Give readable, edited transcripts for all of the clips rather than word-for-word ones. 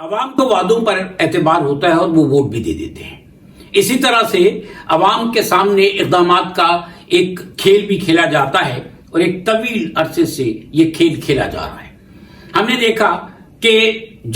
عوام کو وعدوں پر اعتبار ہوتا ہے اور وہ ووٹ بھی دے دیتے ہیں۔ اسی طرح سے عوام کے سامنے اقدامات کا ایک کھیل بھی کھیلا جاتا ہے اور ایک طویل عرصے سے یہ کھیل کھیلا جا رہا ہے۔ ہم نے دیکھا کہ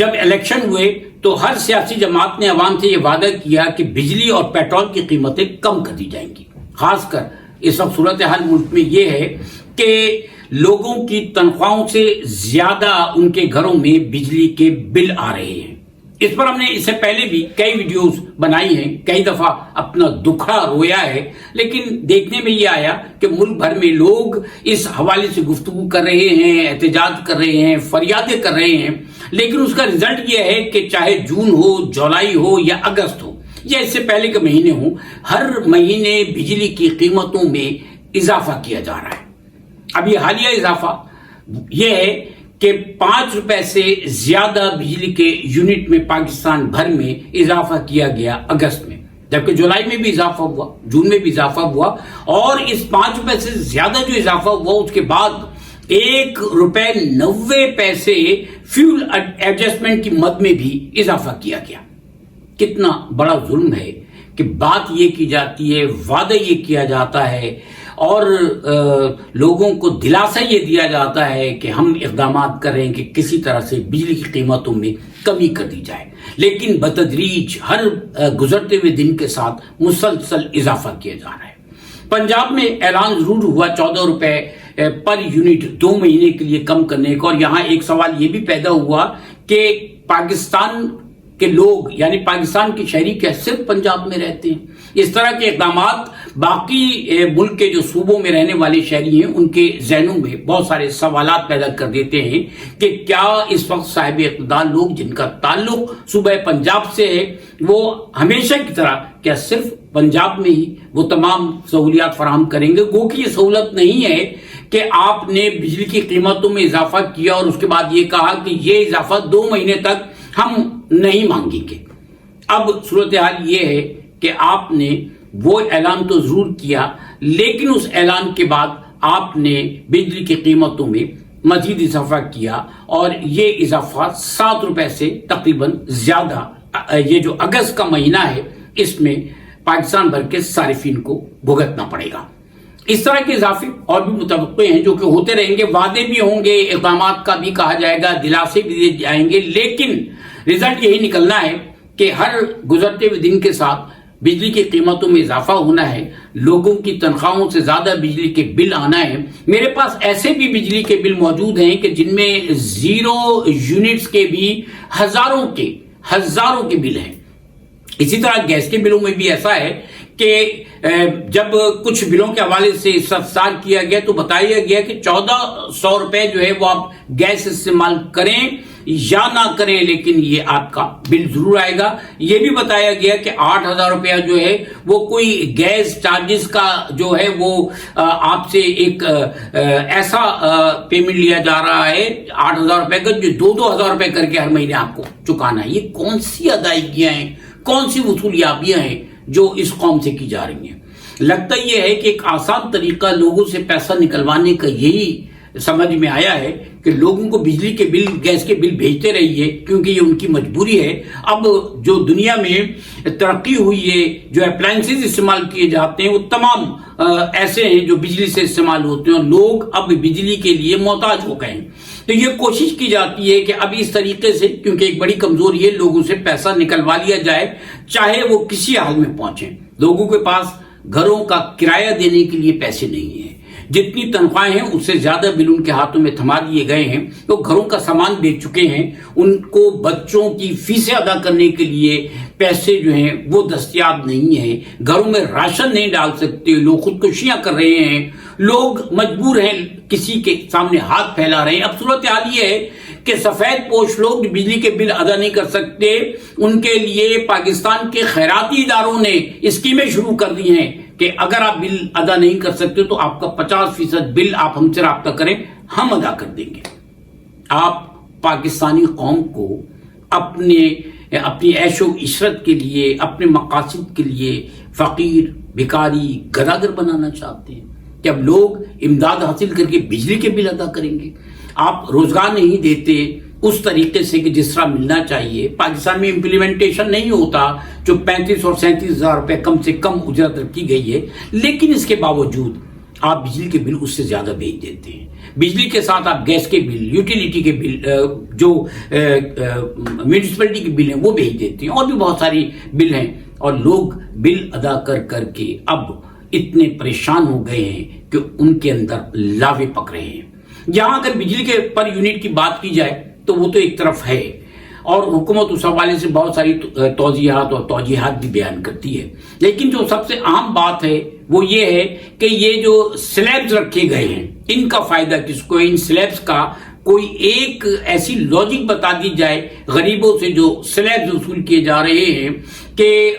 جب الیکشن ہوئے تو ہر سیاسی جماعت نے عوام سے یہ وعدہ کیا کہ بجلی اور پیٹرول کی قیمتیں کم کر دی جائیں گی۔ خاص کر اس وقت صورتحال ملک میں یہ ہے کہ لوگوں کی تنخواہوں سے زیادہ ان کے گھروں میں بجلی کے بل آ رہے ہیں۔ اس پر ہم نے اس سے پہلے بھی کئی ویڈیوز بنائی ہیں، کئی دفعہ اپنا دکھڑا رویا ہے، لیکن دیکھنے میں یہ آیا کہ ملک بھر میں لوگ اس حوالے سے گفتگو کر رہے ہیں، احتجاج کر رہے ہیں، فریادیں کر رہے ہیں، لیکن اس کا رزلٹ یہ ہے کہ چاہے جون ہو، جولائی ہو یا اگست ہو یا اس سے پہلے کے مہینے ہوں، ہر مہینے بجلی کی قیمتوں میں اضافہ کیا جا رہا ہے۔ اب یہ حالیہ اضافہ یہ ہے کہ 5 روپے سے زیادہ بجلی کے یونٹ میں پاکستان بھر میں اضافہ کیا گیا اگست میں، جبکہ جولائی میں بھی اضافہ ہوا، جون میں بھی اضافہ ہوا، اور اس 5 روپے سے زیادہ جو اضافہ ہوا اس کے بعد 1.90 فیول ایڈجسٹمنٹ کی مد میں بھی اضافہ کیا گیا۔ کتنا بڑا ظلم ہے کہ بات یہ کی جاتی ہے، وعدہ یہ کیا جاتا ہے اور لوگوں کو دلاسا یہ دیا جاتا ہے کہ ہم اقدامات کر رہے ہیں کہ کسی طرح سے بجلی کی قیمتوں میں کمی کر دی جائے، لیکن بتدریج ہر گزرتے ہوئے دن کے ساتھ مسلسل اضافہ کیا جا رہا ہے۔ پنجاب میں اعلان ضرور ہوا 14 روپے پر یونٹ 2 مہینے کے لیے کم کرنے کا، اور یہاں ایک سوال یہ بھی پیدا ہوا کہ پاکستان کہ لوگ یعنی پاکستان کے شہری کیا صرف پنجاب میں رہتے ہیں؟ اس طرح کے اقدامات باقی ملک کے جو صوبوں میں رہنے والے شہری ہیں ان کے ذہنوں میں بہت سارے سوالات پیدا کر دیتے ہیں کہ کیا اس وقت صاحب اقتدار لوگ جن کا تعلق صوبہ پنجاب سے ہے وہ ہمیشہ کی طرح کیا صرف پنجاب میں ہی وہ تمام سہولیات فراہم کریں گے؟ گو کہ یہ سہولت نہیں ہے کہ آپ نے بجلی کی قیمتوں میں اضافہ کیا اور اس کے بعد یہ کہا کہ یہ اضافہ 2 مہینے تک ہم نہیں مانگیں گے۔ اب صورتحال یہ ہے کہ آپ نے وہ اعلان تو ضرور کیا، لیکن اس اعلان کے بعد آپ نے بجلی کی قیمتوں میں مزید اضافہ کیا، اور یہ اضافہ 7 روپے سے تقریباً زیادہ یہ جو اگست کا مہینہ ہے اس میں پاکستان بھر کے صارفین کو بھگتنا پڑے گا۔ اس طرح کے اضافے اور بھی متوقع ہیں جو کہ ہوتے رہیں گے، وعدے بھی ہوں گے، اقدامات کا بھی کہا جائے گا، دلاسے بھی دیے جائیں گے، لیکن رزلٹ یہی نکلنا ہے کہ ہر گزرتے ہوئے دن کے ساتھ بجلی کی قیمتوں میں اضافہ ہونا ہے، لوگوں کی تنخواہوں سے زیادہ بجلی کے بل آنا ہے۔ میرے پاس ایسے بھی بجلی کے بل موجود ہیں کہ جن میں 0 یونٹس کے بھی ہزاروں کے بل ہیں۔ اسی طرح گیس کے بلوں میں بھی ایسا ہے کہ جب کچھ بلوں کے حوالے سے استفسار کیا گیا تو بتایا گیا کہ 1400 روپے جو ہے وہ آپ گیس استعمال کریں یا نہ کریں، لیکن یہ آپ کا بل ضرور آئے گا۔ یہ بھی بتایا گیا کہ 8000 روپیہ جو ہے وہ کوئی گیس چارجز کا جو ہے وہ آپ سے ایک ایسا پیمنٹ لیا جا رہا ہے 8000 روپے کا جو 2000 روپے کر کے ہر مہینے آپ کو چکانا ہے۔ یہ کون سی ادائیگیاں ہیں، کون سی وصولیابیاں ہیں جو اس قوم سے کی جا رہی ہیں؟ لگتا یہ ہے کہ ایک آسان طریقہ لوگوں سے پیسہ نکلوانے کا یہی سمجھ میں آیا ہے کہ لوگوں کو بجلی کے بل، گیس کے بل بھیجتے رہیے کیونکہ یہ ان کی مجبوری ہے۔ اب جو دنیا میں ترقی ہوئی ہے، جو اپلائنسز استعمال کیے جاتے ہیں وہ تمام ایسے ہیں جو بجلی سے استعمال ہوتے ہیں، اور لوگ اب بجلی کے لیے محتاج ہو گئے ہیں۔ تو یہ کوشش کی جاتی ہے کہ اب اس طریقے سے، کیونکہ ایک بڑی کمزوری ہے، لوگوں سے پیسہ نکلوا لیا جائے چاہے وہ کسی حال میں پہنچیں۔ لوگوں کے پاس گھروں کا کرایہ دینے کے لیے پیسے نہیں ہیں، جتنی تنخواہیں ہیں اس سے زیادہ بل ان کے ہاتھوں میں تھما دیے گئے ہیں، وہ گھروں کا سامان بیچ چکے ہیں، ان کو بچوں کی فیسیں ادا کرنے کے لیے پیسے جو ہیں وہ دستیاب نہیں ہیں، گھروں میں راشن نہیں ڈال سکتے، لوگ خودکشیاں کر رہے ہیں، لوگ مجبور ہیں کسی کے سامنے ہاتھ پھیلا رہے ہیں۔ اب صورتحال یہ ہے کہ سفید پوش لوگ جو بجلی کے بل ادا نہیں کر سکتے، ان کے لیے پاکستان کے خیراتی اداروں نے اسکیمیں شروع کر دی ہیں کہ اگر آپ بل ادا نہیں کر سکتے تو آپ کا 50% بل آپ ہم سے رابطہ کریں، ہم ادا کر دیں گے۔ آپ پاکستانی قوم کو اپنی عیش و عشرت کے لیے، اپنے مقاصد کے لیے فقیر، بھکاری، گداگر بنانا چاہتے ہیں کہ اب لوگ امداد حاصل کر کے بجلی کے بل ادا کریں گے۔ آپ روزگار نہیں دیتے، اس طریقے سے کہ جس طرح ملنا چاہیے. پاکستان میں امپلیمنٹیشن نہیں ہوتا, جو 35 اور 37 ہزار روپے کم سے کم اجرت رکھی گئی ہے, لیکن اس کے باوجود آپ بجلی کے بل اس سے زیادہ بھیج دیتے ہیں. بجلی کے ساتھ آپ گیس کے بل, یوٹیلیٹی کے بل, جو میونسپلٹی کے بل ہیں وہ بھیج دیتے ہیں, اور بھی بہت ساری بل ہیں, اور لوگ بل ادا کر کر کے اب اتنے پریشان ہو گئے ہیں کہ ان کے اندر لاوے پک رہے ہیں. یہاں اگر بجلی کے پر یونٹ کی بات کی جائے تو وہ تو ایک طرف ہے, اور حکومت اس حوالے سے بہت ساری توضیحات اور توجیحات بھی بیان کرتی ہے, لیکن جو سب سے اہم بات ہے وہ یہ ہے کہ یہ جو سلیبز رکھے گئے ہیں ان کا فائدہ کس کو ہے. ان سلیبز کا کوئی ایک ایسی لاجک بتا دی جائے غریبوں سے جو سلیبز وصول کیے جا رہے ہیں, کہ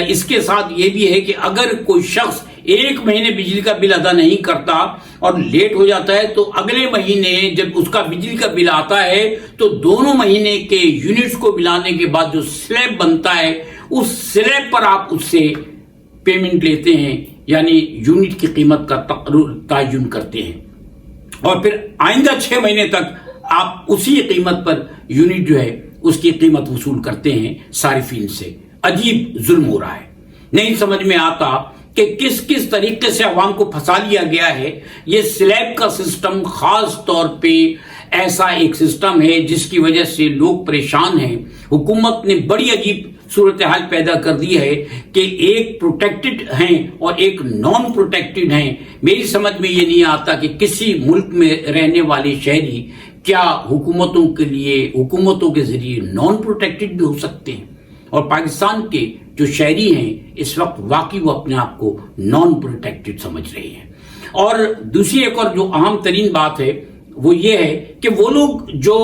اس کے ساتھ یہ بھی ہے کہ اگر کوئی شخص ایک مہینے بجلی کا بل ادا نہیں کرتا اور لیٹ ہو جاتا ہے تو اگلے مہینے جب اس کا بجلی کا بل آتا ہے تو دونوں مہینے کے یونٹس کو ملانے کے بعد جو سلیب بنتا ہے اس سلیب پر آپ اس سے پیمنٹ لیتے ہیں, یعنی یونٹ کی قیمت کا تعین کرتے ہیں, اور پھر آئندہ 6 مہینے تک آپ اسی قیمت پر یونٹ جو ہے اس کی قیمت وصول کرتے ہیں صارفین سے. عجیب ظلم ہو رہا ہے, نہیں سمجھ میں آتا کہ کس طریقے سے عوام کو پھنسا لیا گیا ہے. یہ سلیب کا سسٹم خاص طور پہ ایسا ایک سسٹم ہے جس کی وجہ سے لوگ پریشان ہیں. حکومت نے بڑی عجیب صورتحال پیدا کر دی ہے کہ ایک پروٹیکٹڈ ہیں اور ایک نان پروٹیکٹڈ ہیں. میری سمجھ میں یہ نہیں آتا کہ کسی ملک میں رہنے والے شہری کیا حکومتوں کے ذریعے نان پروٹیکٹڈ بھی ہو سکتے ہیں, اور پاکستان کے جو شہری ہیں اس وقت واقعی وہ اپنے آپ کو نان پروٹیکٹڈ سمجھ رہے ہیں. اور دوسری ایک اور جو اہم ترین بات ہے وہ یہ ہے کہ وہ لوگ جو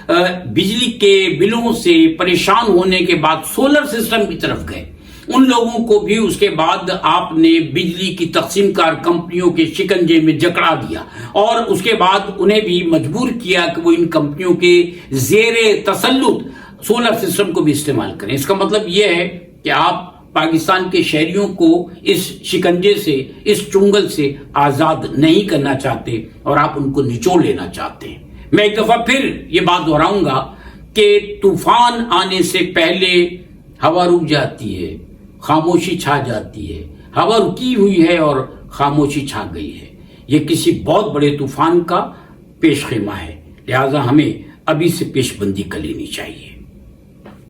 بجلی کے بلوں سے پریشان ہونے کے بعد سولر سسٹم کی طرف گئے, ان لوگوں کو بھی اس کے بعد آپ نے بجلی کی تقسیم کار کمپنیوں کے شکنجے میں جکڑا دیا, اور اس کے بعد انہیں بھی مجبور کیا کہ وہ ان کمپنیوں کے زیر تسلط سولر سسٹم کو بھی استعمال کریں. اس کا مطلب یہ ہے کہ آپ پاکستان کے شہریوں کو اس شکنجے سے, اس چنگل سے آزاد نہیں کرنا چاہتے, اور آپ ان کو نچوڑ لینا چاہتے ہیں. میں ایک دفعہ پھر یہ بات دہراؤں گا کہ طوفان آنے سے پہلے ہوا رک جاتی ہے, خاموشی چھا جاتی ہے. ہوا رکی ہوئی ہے اور خاموشی چھا گئی ہے. یہ کسی بہت بڑے طوفان کا پیش خیمہ ہے, لہذا ہمیں ابھی سے پیش بندی کر لینی چاہیے.